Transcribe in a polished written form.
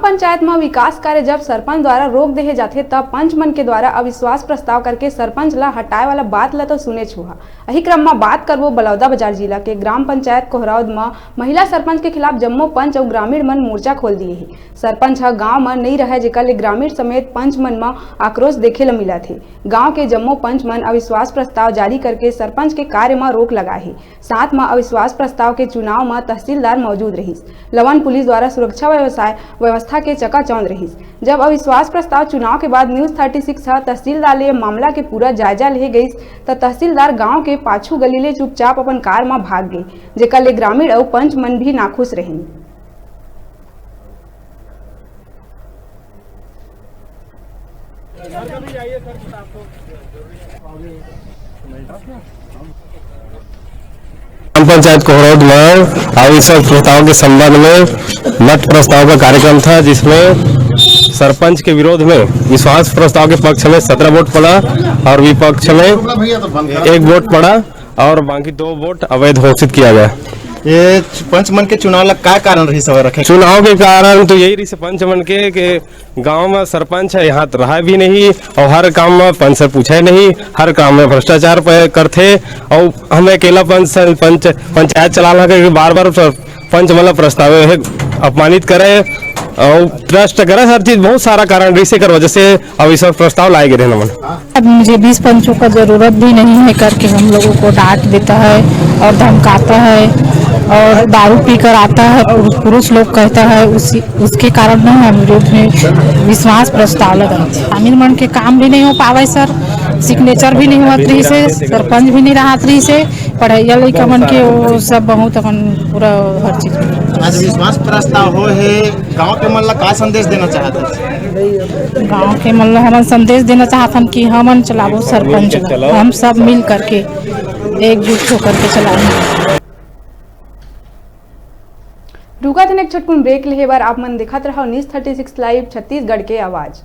पंचायत में विकास कार्य जब सरपंच द्वारा रोक देहे जाते तब पंच मन के द्वारा अविश्वास प्रस्ताव करके सरपंच ला हटाए वाला बात ला तो सुने छुहा। यही क्रम में बात करबो बलौदाबाजार जिला के ग्राम पंचायत कोहरौद में महिला सरपंच के खिलाफ जम्मो पंच और ग्रामीण मन मोर्चा खोल दिए है। सरपंच गांव में नहीं रहे जेकर ले ग्रामीण समेत पंच मन में आक्रोश देखे ला मिला थे। गाँव के जम्मो पंच मन अविश्वास प्रस्ताव जारी करके सरपंच के कार्य में रोक लगाए है। साथ में अविश्वास प्रस्ताव के चुनाव में तहसीलदार मौजूद रहीस। लवन पुलिस द्वारा सुरक्षा व्यवस्था के चकाचौंध रही। जब अविश्वास प्रस्ताव चुनाव के बाद न्यूज 36 तहसीलदार ले मामला के पूरा जायजा ले गई तो तहसीलदार गांव के पाछू गली ले चुपचाप अपन कार में भाग गए, जेकर ले ग्रामीण और पंच मन भी नाखुश रहे। ग्राम पंचायत कोहरौद में अविश्वास प्रस्ताव के संबंध में मत प्रस्ताव का कार्यक्रम था, जिसमें सरपंच के विरोध में विश्वास प्रस्ताव के पक्ष में 17 वोट पड़ा और विपक्ष में 1 वोट पड़ा और बाकी 2 वोट अवैध घोषित किया गया। ये पंच मन के चुनाव ला क्या कारण रही सब रखे? चुनाव के कारण तो यही रही से पंच मन के गांव में सरपंच है, यहाँ रहा भी नहीं और हर काम में पंच से पूछे नहीं, हर काम में भ्रष्टाचार करते और हमें अकेला पंचायत चलाना के बार बार पंच मतलब प्रस्ताव अपमानित करे और ट्रस्ट करे, हर चीज बहुत सारा कारण इसी कर वजह से अविश्वास प्रस्ताव लाए गए मन। अब मुझे 20 पंचों का जरूरत भी नहीं है करके हम लोगों को डांट देता है और धमकाता है और दारू पीकर आता है, पुरुष लोग कहता है, उसके कारण में हम विरोध में विश्वास प्रस्ताव लगा। ग्रामीण मन के काम भी नहीं हो पावे सर, सिग्नेचर भी नहीं हुआ रही से, सरपंच भी नहीं रहा रही से, पढ़ाइया लड़का मन के वो सब बहुत अपन पूरा हर चीज। आज विश्वास प्रस्ताव हो है, गांव के मन ला का संदेश देना चाहते? गांव के मन ला हम संदेश देना चाहते कि हम चलाबो सरपंच, हम सब मिल करके एकजुट होकर के चलाएंगे। रुका थे एक छोटकुन ब्रेक ले बार आप मन दिखत रहो न्यूज 36 लाइव छत्तीसगढ़ के आवाज।